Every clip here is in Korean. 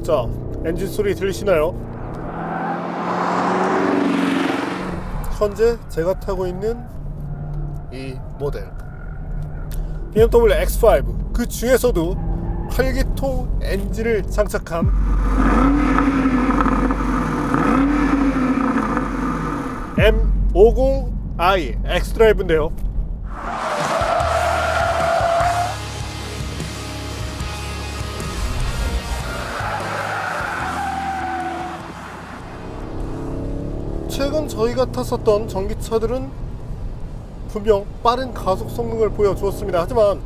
자, 엔진 소리 들리시나요? 현재 제가 타고 있는 이 모델 BMW X5, 그 중에서도 8기통 엔진을 장착한 M50i X드라이브인데요. 최근 저희가 탔었던 전기차들은 분명 빠른 가속 성능을 보여주었습니다. 하지만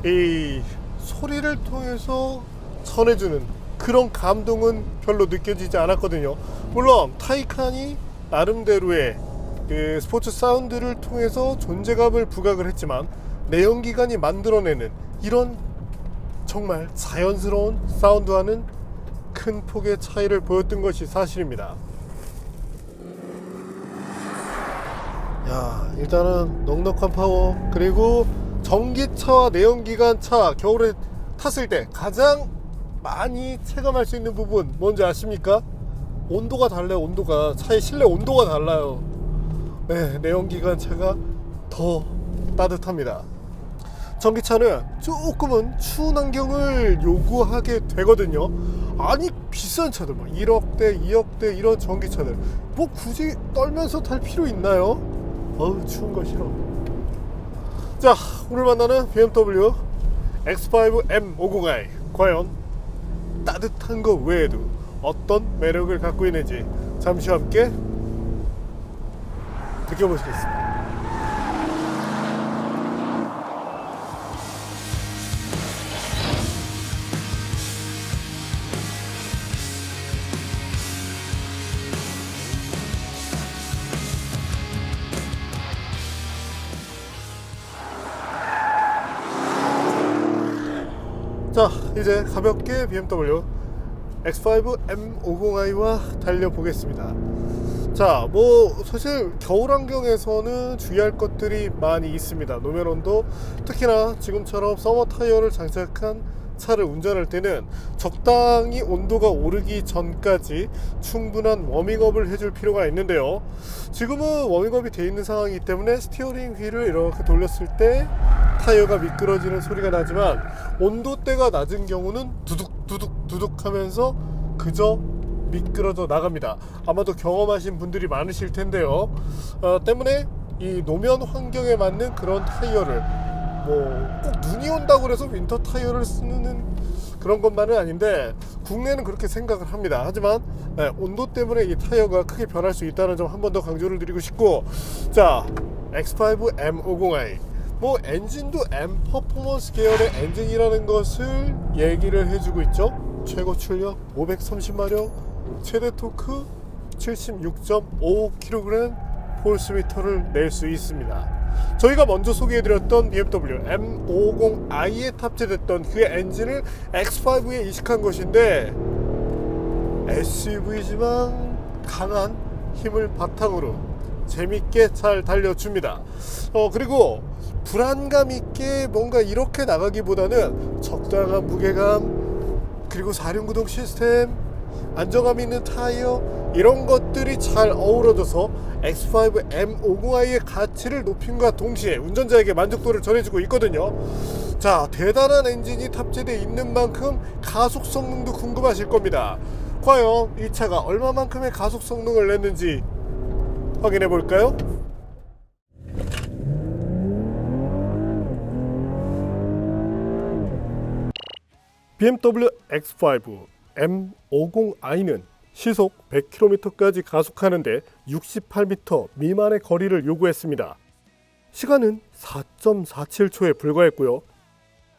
이 소리를 통해서 전해주는 그런 감동은 별로 느껴지지 않았거든요. 물론 타이칸이 나름대로의 그 스포츠 사운드를 통해서 존재감을 부각을 했지만 내연기관이 만들어내는 이런 정말 자연스러운 사운드와는 큰 폭의 차이를 보였던 것이 사실입니다. 야, 일단은 넉넉한 파워, 그리고 전기차와 내연기관차 겨울에 탔을 때 가장 많이 체감할 수 있는 부분 뭔지 아십니까? 온도가 달라요. 온도가, 차의 실내 온도가 달라요. 네, 내연기관차가 더 따뜻합니다. 전기차는 조금은 추운 환경을 요구하게 되거든요. 아니, 비싼 차들 뭐 1억대 2억대 이런 전기차들 뭐 굳이 떨면서 탈 필요 있나요? 어우, 추운 거 싫어. 자, 오늘 만나는 BMW X5 M50i, 과연 따뜻한 거 외에도 어떤 매력을 갖고 있는지 잠시 함께 느껴보시겠습니다. 자, 이제 가볍게 BMW X5 M50i와 달려보겠습니다. 자, 뭐 사실 겨울 환경에서는 주의할 것들이 많이 있습니다. 노면 온도, 특히나 지금처럼 서머 타이어를 장착한 차를 운전할 때는 적당히 온도가 오르기 전까지 충분한 워밍업을 해줄 필요가 있는데요. 지금은 워밍업이 되어 있는 상황이기 때문에 스티어링 휠을 이렇게 돌렸을 때 타이어가 미끄러지는 소리가 나지만 온도대가 낮은 경우는 두둑두둑 하면서 그저 미끄러져 나갑니다. 아마도 경험하신 분들이 많으실 텐데요. 때문에 이 노면 환경에 맞는 그런 타이어를, 뭐 꼭 눈이 온다고 해서 윈터 타이어를 쓰는 그런 것만은 아닌데 국내는 그렇게 생각을 합니다. 하지만 온도 때문에 이 타이어가 크게 변할 수 있다는 점 한 번 더 강조를 드리고 싶고, 자, X5 M50i, 뭐 엔진도 M 퍼포먼스 계열의 엔진이라는 것을 얘기를 해주고 있죠. 최고 출력 530마력, 최대 토크 76.5kg 폴스미터를 낼 수 있습니다. 저희가 먼저 소개해드렸던 BMW M50i에 탑재됐던 그 엔진을 X5에 이식한 것인데 SUV지만 강한 힘을 바탕으로 재밌게 잘 달려줍니다. 그리고 불안감 있게 뭔가 이렇게 나가기보다는 적당한 무게감, 그리고 4륜구동 시스템, 안정감 있는 타이어, 이런 것들이 잘 어우러져서 X5 M50i의 가치를 높임과 동시에 운전자에게 만족도를 전해주고 있거든요. 자, 대단한 엔진이 탑재되어 있는 만큼 가속 성능도 궁금하실 겁니다. 과연 이 차가 얼마만큼의 가속 성능을 냈는지 확인해 볼까요? BMW X5 M50i는 시속 100km까지 가속하는데 68m 미만의 거리를 요구했습니다. 시간은 4.47초에 불과했고요.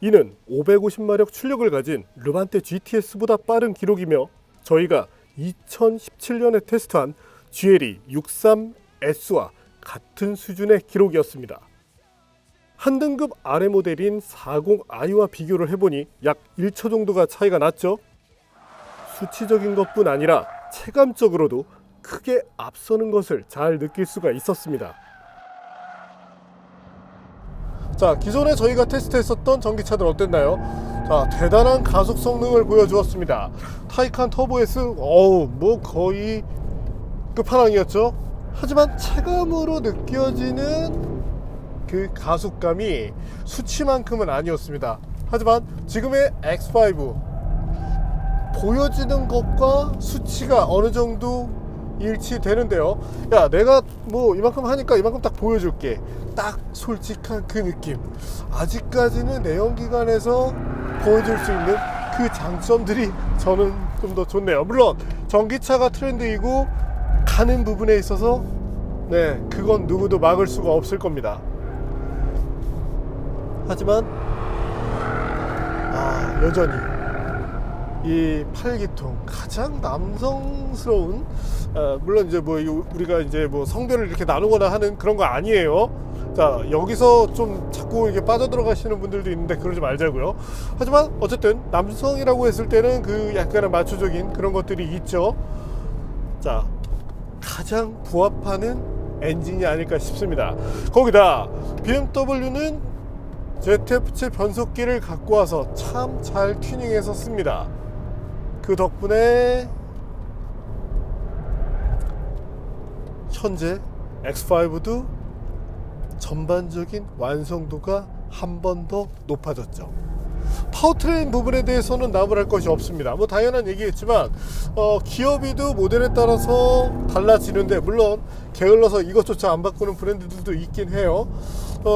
이는 550마력 출력을 가진 르반테 GTS보다 빠른 기록이며 저희가 2017년에 테스트한 GLE 63S와 같은 수준의 기록이었습니다. 한 등급 아래 모델인 40i와 비교를 해보니 약 1초 정도가 차이가 났죠. 수치적인 것뿐 아니라 체감적으로도 크게 앞서는 것을 잘 느낄 수가 있었습니다. 자, 기존에 저희가 테스트했었던 전기차들 어땠나요? 자, 대단한 가속 성능을 보여주었습니다. 타이칸 터보 S, 뭐 거의 끝판왕이었죠. 하지만 체감으로 느껴지는 그 가속감이 수치만큼은 아니었습니다. 하지만 지금의 X5 보여지는 것과 수치가 어느 정도 일치되는데요. 야, 내가 뭐 이만큼 하니까 이만큼 딱 보여줄게. 딱 솔직한 그 느낌. 아직까지는 내연기관에서 보여줄 수 있는 그 장점들이 저는 좀 더 좋네요. 물론 전기차가 트렌드이고 가는 부분에 있어서 그건 누구도 막을 수가 없을 겁니다. 하지만 여전히 이 8기통 가장 남성스러운, 물론 이제 뭐 우리가 이제 뭐 성별을 이렇게 나누거나 하는 그런 거 아니에요. 자, 여기서 좀 자꾸 이렇게 빠져들어가시는 분들도 있는데 그러지 말자고요. 하지만 어쨌든 남성이라고 했을 때는 그 약간의 마초적인 그런 것들이 있죠. 자, 가장 부합하는 엔진이 아닐까 싶습니다. 거기다 BMW는 ZF7 변속기를 갖고 와서 참 잘 튜닝해서 씁니다. 그 덕분에 현재 X5도 전반적인 완성도가 한 번 더 높아졌죠. 파워트레인 부분에 대해서는 나무랄 것이 없습니다. 뭐 당연한 얘기겠지만 기어비도 모델에 따라서 달라지는데, 물론 게을러서 이것조차 안 바꾸는 브랜드들도 있긴 해요.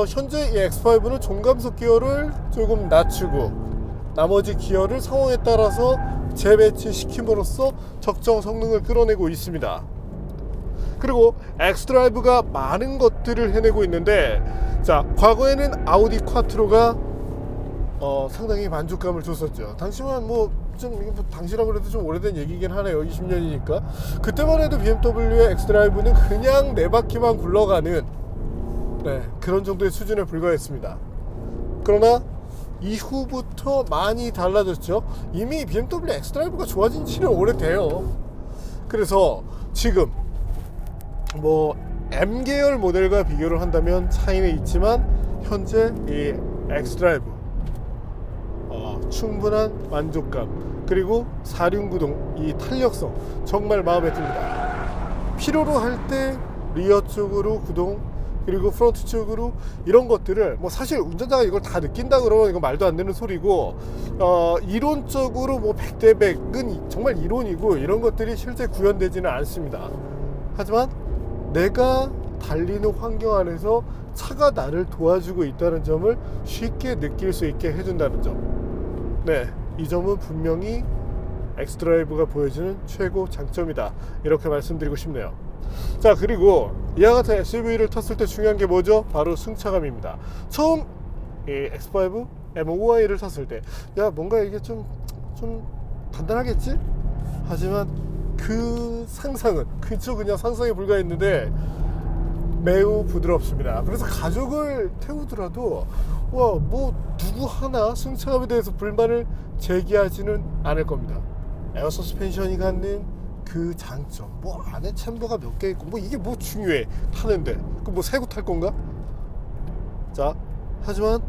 현재 이 X5는 종감속 기어를 조금 낮추고 나머지 기어를 상황에 따라서 재배치시킴으로써 적정 성능을 끌어내고 있습니다. 그리고 X드라이브가 많은 것들을 해내고 있는데, 자, 과거에는 아우디 콰트로가 상당히 만족감을 줬었죠. 당시만 당시라고 해도 좀 오래된 얘기긴 하네요. 20년이니까. 그때만 해도 BMW의 X드라이브는 그냥 네 바퀴만 굴러가는 그런 정도의 수준에 불과했습니다. 그러나 이후부터 많이 달라졌죠. 이미 BMW X드라이브가 좋아진 지는 오래돼요. 그래서 지금 뭐 M계열 모델과 비교를 한다면 차이는 있지만 현재 이 X드라이브 충분한 만족감, 그리고 4륜구동 이 탄력성 정말 마음에 듭니다. 필요로 할 때 리어 쪽으로 구동, 그리고 프론트 쪽으로 이런 것들을 뭐 사실 운전자가 이걸 다 느낀다 그러면 이건 말도 안 되는 소리고, 이론적으로 뭐 100대 100은 정말 이론이고 이런 것들이 실제 구현되지는 않습니다. 하지만 내가 달리는 환경 안에서 차가 나를 도와주고 있다는 점을 쉽게 느낄 수 있게 해준다는 점, 이 점은 분명히 X드라이브가 보여주는 최고 장점이다, 이렇게 말씀드리고 싶네요. 자, 그리고 이와 같은 SUV를 탔을 때 중요한 게 뭐죠? 바로 승차감입니다. 처음 이 X5 M5i를 탔을 때 뭔가 이게 좀 단단하겠지? 하지만 그 상상은 그냥 상상에 불과했는데 매우 부드럽습니다. 그래서 가족을 태우더라도 뭐 누구 하나 승차감에 대해서 불만을 제기하지는 않을 겁니다. 에어 서스펜션이 갖는 그 장점, 뭐 안에 챔버가 몇 개 있고 뭐 이게 뭐 중요해 타는데, 그럼 뭐 새고 탈 건가? 자, 하지만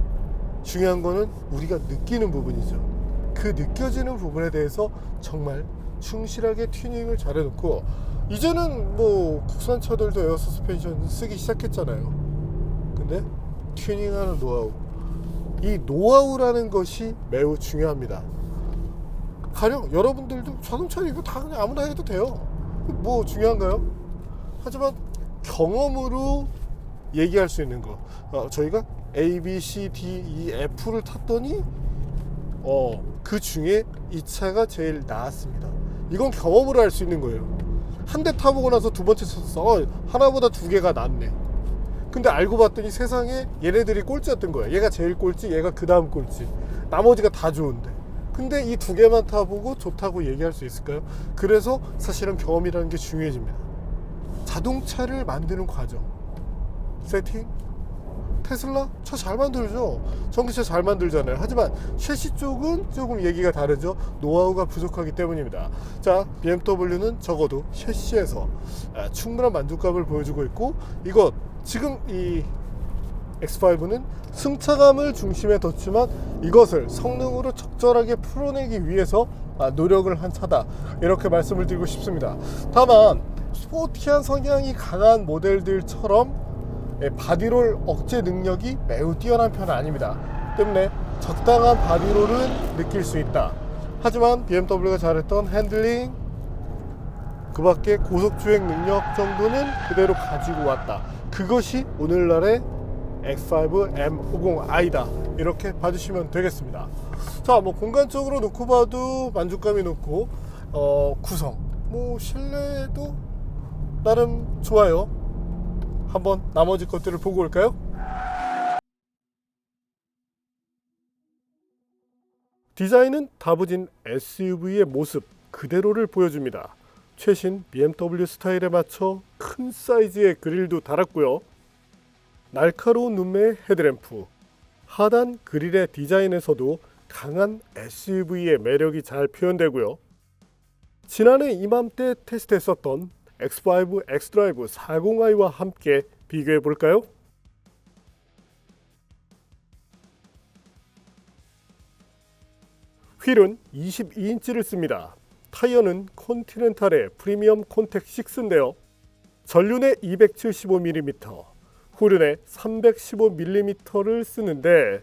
중요한 거는 우리가 느끼는 부분이죠. 그 느껴지는 부분에 대해서 정말 충실하게 튜닝을 잘 해놓고, 이제는 뭐 국산 차들도 에어 서스펜션 쓰기 시작했잖아요. 근데 튜닝하는 노하우, 이 노하우라는 것이 매우 중요합니다. 가령 여러분들도 자동차 이거 다 그냥 아무나 해도 돼요. 뭐 중요한가요? 하지만 경험으로 얘기할 수 있는 거, 저희가 A, B, C, D, E, F를 탔더니 그 중에 이 차가 제일 나았습니다. 이건 경험으로 할 수 있는 거예요. 한 대 타보고 나서 두 번째 탔어. 하나보다 두 개가 낫네. 근데 알고 봤더니 세상에 얘네들이 꼴찌였던 거예요. 얘가 제일 꼴찌, 얘가 그 다음 꼴찌, 나머지가 다 좋은데. 근데 이 두 개만 타보고 좋다고 얘기할 수 있을까요? 그래서 사실은 경험이라는 게 중요해집니다. 자동차를 만드는 과정, 세팅, 테슬라 차 잘 만들죠. 전기차 잘 만들잖아요. 하지만 셰시 쪽은 조금 얘기가 다르죠. 노하우가 부족하기 때문입니다. 자, BMW는 적어도 셰시에서 충분한 만족감을 보여주고 있고, 이것 지금 이 X5는 승차감을 중심에 뒀지만 이것을 성능으로 적절하게 풀어내기 위해서 노력을 한 차다, 이렇게 말씀을 드리고 싶습니다. 다만 스포티한 성향이 강한 모델들처럼 바디롤 억제 능력이 매우 뛰어난 편은 아닙니다. 때문에 적당한 바디롤은 느낄 수 있다. 하지만 BMW가 잘했던 핸들링, 그 밖에 고속주행 능력 정도는 그대로 가지고 왔다. 그것이 오늘날의 X5 M50i다, 이렇게 봐주시면 되겠습니다. 자, 뭐 공간적으로 놓고 봐도 만족감이 높고, 구성, 뭐 실내도 나름 좋아요. 한번 나머지 것들을 보고 올까요? 디자인은 다부진 SUV의 모습 그대로를 보여줍니다. 최신 BMW 스타일에 맞춰 큰 사이즈의 그릴도 달았고요. 날카로운 눈매의 헤드램프, 하단 그릴의 디자인에서도 강한 SUV의 매력이 잘 표현되고요. 지난해 이맘때 테스트했었던 X5 xDrive 40i와 함께 비교해 볼까요? 휠은 22인치를 씁니다. 타이어는 컨티넨탈의 프리미엄 콘텍 6인데요. 전륜에 275mm, 후륜에 315mm를 쓰는데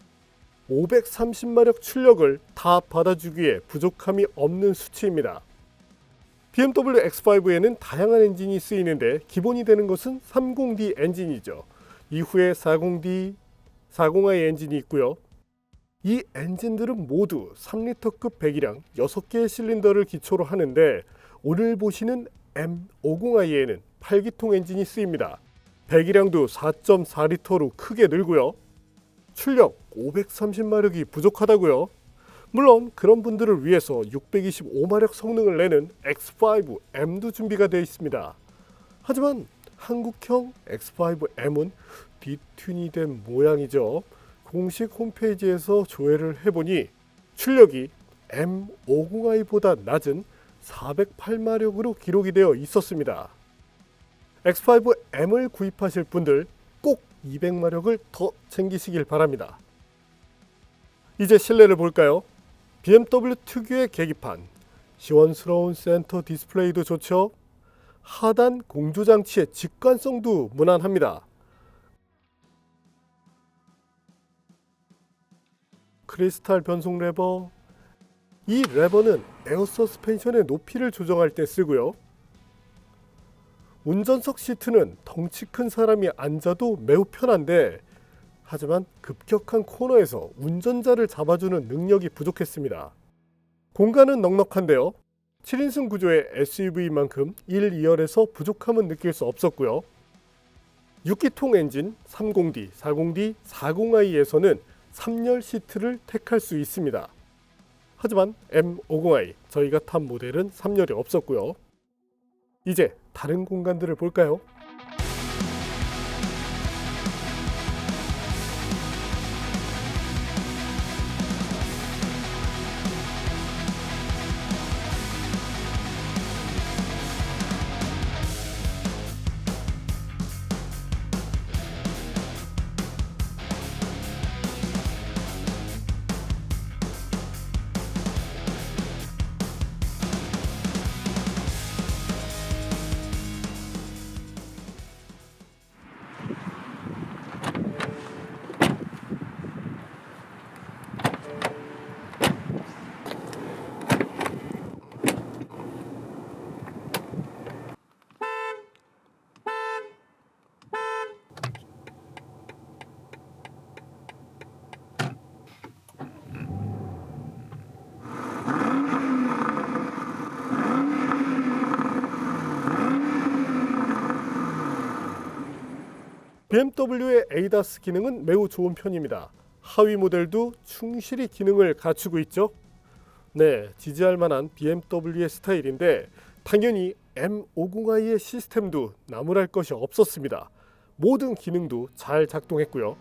530마력 출력을 다 받아주기에 부족함이 없는 수치입니다. BMW X5에는 다양한 엔진이 쓰이는데 기본이 되는 것은 30D 엔진이죠. 이후에 40D, 40i 엔진이 있고요. 이 엔진들은 모두 3리터급 배기량 6개의 실린더를 기초로 하는데, 오늘 보시는 M50i에는 8기통 엔진이 쓰입니다. 배기량도 4.4리터로 크게 늘고요. 출력 530마력이 부족하다고요? 물론 그런 분들을 위해서 625마력 성능을 내는 X5M도 준비가 되어 있습니다. 하지만 한국형 X5M은 디튠이 된 모양이죠. 공식 홈페이지에서 조회를 해보니 출력이 M50i보다 낮은 408마력으로 기록이 되어 있었습니다. X5M을 구입하실 분들 꼭 200마력을 더 챙기시길 바랍니다. 이제 실내를 볼까요? BMW 특유의 계기판, 시원스러운 센터 디스플레이도 좋죠. 하단 공조장치의 직관성도 무난합니다. 크리스탈 변속 레버, 이 레버는 에어 서스펜션의 높이를 조정할 때 쓰고요. 운전석 시트는 덩치 큰 사람이 앉아도 매우 편한데, 하지만 급격한 코너에서 운전자를 잡아주는 능력이 부족했습니다. 공간은 넉넉한데요. 7인승 구조의 SUV만큼 1, 2열에서 부족함은 느낄 수 없었고요. 6기통 엔진 30D, 40D, 40i에서는 3열 시트를 택할 수 있습니다. 하지만 M50i, 저희가 탄 모델은 3열이 없었고요. 이제 다른 공간들을 볼까요? BMW의 ADAS 기능은 매우 좋은 편입니다. 하위 모델도 충실히 기능을 갖추고 있죠. 네, 지지할 만한 BMW의 스타일인데 당연히 M50i의 시스템도 나무랄 것이 없었습니다. 모든 기능도 잘 작동했고요.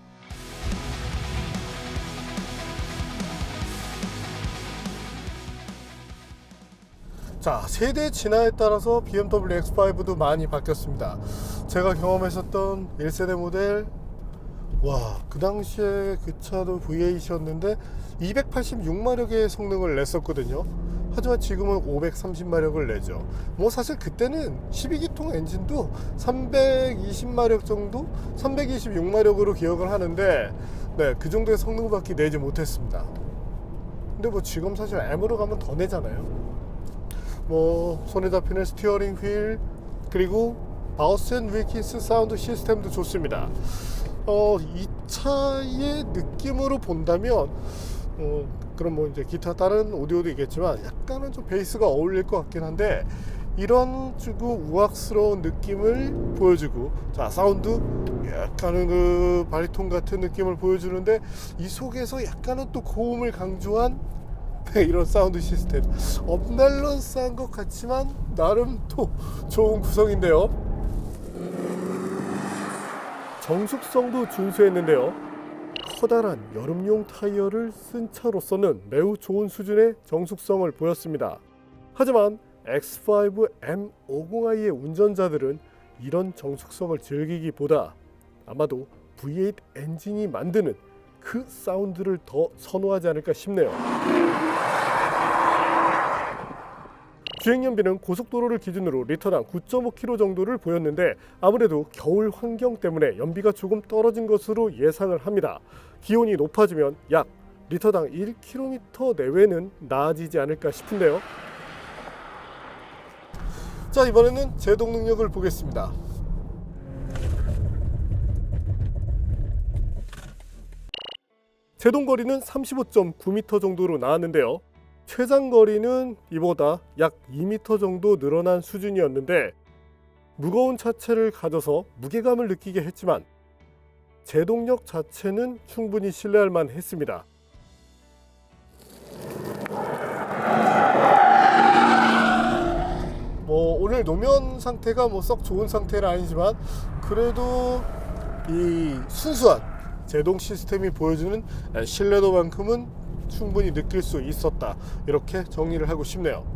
자, 세대 진화에 따라서 BMW X5도 많이 바뀌었습니다. 제가 경험했었던 1세대 모델 와, 그 당시에 그 차도 V8이었는데 286마력의 성능을 냈었거든요. 하지만 지금은 530마력을 내죠. 뭐 사실 그때는 12기통 엔진도 320마력 정도, 326마력으로 기억을 하는데, 네, 그 정도의 성능밖에 내지 못했습니다. 근데 뭐 지금 사실 M으로 가면 더 내잖아요. 뭐 손에 잡히는 스티어링 휠, 그리고 바우스 앤 윌킨스 사운드 시스템도 좋습니다. 이 차의 느낌으로 본다면 그럼 뭐 이제 기타 다른 오디오도 있겠지만 약간은 좀 베이스가 어울릴 것 같긴 한데, 이런 주고 우악스러운 느낌을 보여주고, 자 사운드 약간은 그 바리톤 같은 느낌을 보여주는데, 이 속에서 약간은 또 고음을 강조한 이런 사운드 시스템, 언밸런스한 것 같지만 나름 또 좋은 구성인데요. 정숙성도 준수했는데요. 커다란 여름용 타이어를 쓴 차로서는 매우 좋은 수준의 정숙성을 보였습니다. 하지만 X5 M50i의 운전자들은 이런 정숙성을 즐기기보다 아마도 V8 엔진이 만드는 그 사운드를 더 선호하지 않을까 싶네요. 주행연비는 고속도로를 기준으로 리터당 9.5km 정도를 보였는데, 아무래도 겨울 환경 때문에 연비가 조금 떨어진 것으로 예상을 합니다. 기온이 높아지면 약 리터당 1km 내외는 나아지지 않을까 싶은데요. 자, 이번에는 제동 능력을 보겠습니다. 제동 거리는 35.9m 정도로 나왔는데요. 최장 거리는 이보다 약 2m 정도 늘어난 수준이었는데, 무거운 차체를 가져서 무게감을 느끼게 했지만 제동력 자체는 충분히 신뢰할 만했습니다. 뭐 오늘 노면 상태가 뭐 썩 좋은 상태는 아니지만, 그래도 이 순수한 제동 시스템이 보여주는 신뢰도만큼은 충분히 느낄 수 있었다, 이렇게 정리를 하고 싶네요.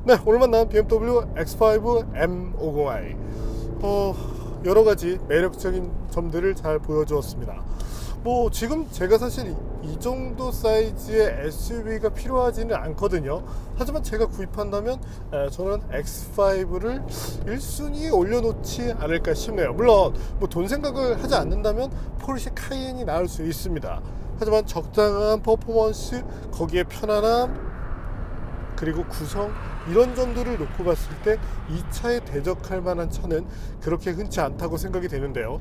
네, 오늘 만난 BMW X5 M50i, 여러가지 매력적인 점들을 잘 보여주었습니다. 뭐 지금 제가 사실 이 정도 사이즈의 SUV가 필요하지는 않거든요. 하지만 제가 구입한다면 저는 X5를 1순위에 올려놓지 않을까 싶네요. 물론 뭐 돈 생각을 하지 않는다면 포르쉐 카이엔이 나을 수 있습니다. 하지만 적당한 퍼포먼스, 거기에 편안함, 그리고 구성, 이런 점들을 놓고 봤을 때 이 차에 대적할 만한 차는 그렇게 흔치 않다고 생각이 되는데요.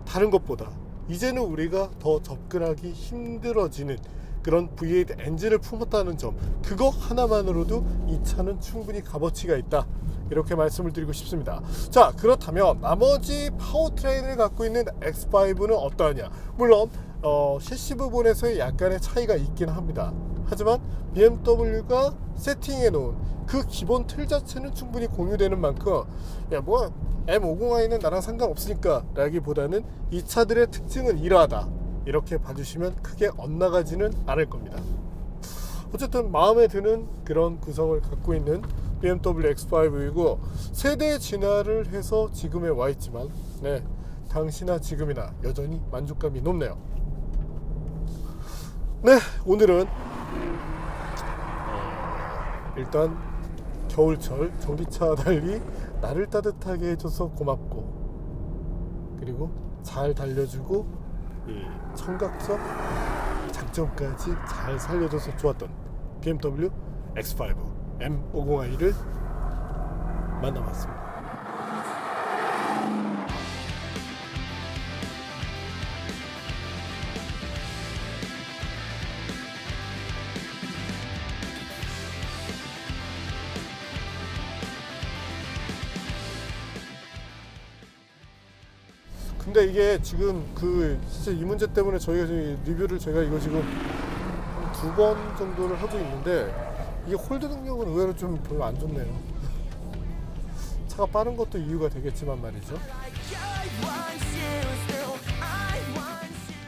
다른 것보다 이제는 우리가 더 접근하기 힘들어지는 그런 V8 엔진을 품었다는 점, 그거 하나만으로도 이 차는 충분히 값어치가 있다, 이렇게 말씀을 드리고 싶습니다. 자, 그렇다면 나머지 파워트레인을 갖고 있는 X5는 어떠하냐. 물론 셰시 부분에서의 약간의 차이가 있긴 합니다. 하지만 BMW가 세팅해 놓은 그 기본 틀 자체는 충분히 공유되는 만큼, 야 뭐 M50i는 나랑 상관없으니까 라기보다는 이 차들의 특징은 이러하다, 이렇게 봐주시면 크게 엇나가지는 않을 겁니다. 어쨌든 마음에 드는 그런 구성을 갖고 있는 BMW X5이고, 세대 진화를 해서 지금에 와 있지만, 네, 당시나 지금이나 여전히 만족감이 높네요. 네, 오늘은 일단 겨울철 전기차 달리 나를 따뜻하게 해줘서 고맙고, 그리고 잘 달려주고 이 청각적 장점까지 잘 살려줘서 좋았던 BMW X5 M50i를 만나봤습니다. 근데 이게 지금 그 진짜 이 문제 때문에 저희가 지금 리뷰를 제가 이거 지금 두 번 정도를 하고 있는데 이게 홀드 능력은 의외로 좀 별로 안 좋네요. 차가 빠른 것도 이유가 되겠지만 말이죠.